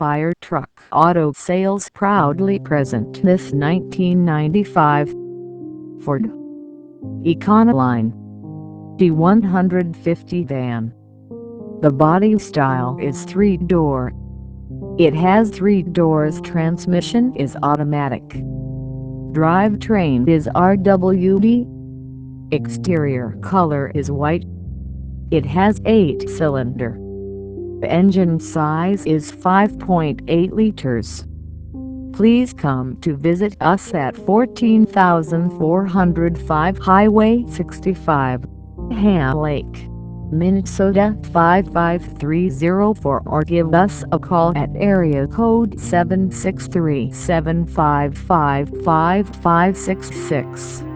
Fire Truck Auto Sales proudly present this 1995 Ford ECONOLINE D150 van. The body style is 3-door. It has 3 doors. Transmission is automatic. Drivetrain is RWD. Exterior color is white. It has 8-cylinder. The engine size is 5.8 liters. Please come to visit us at 14405 Highway 65, Ham Lake, Minnesota 55304, or give us a call at area code 763-755-5566.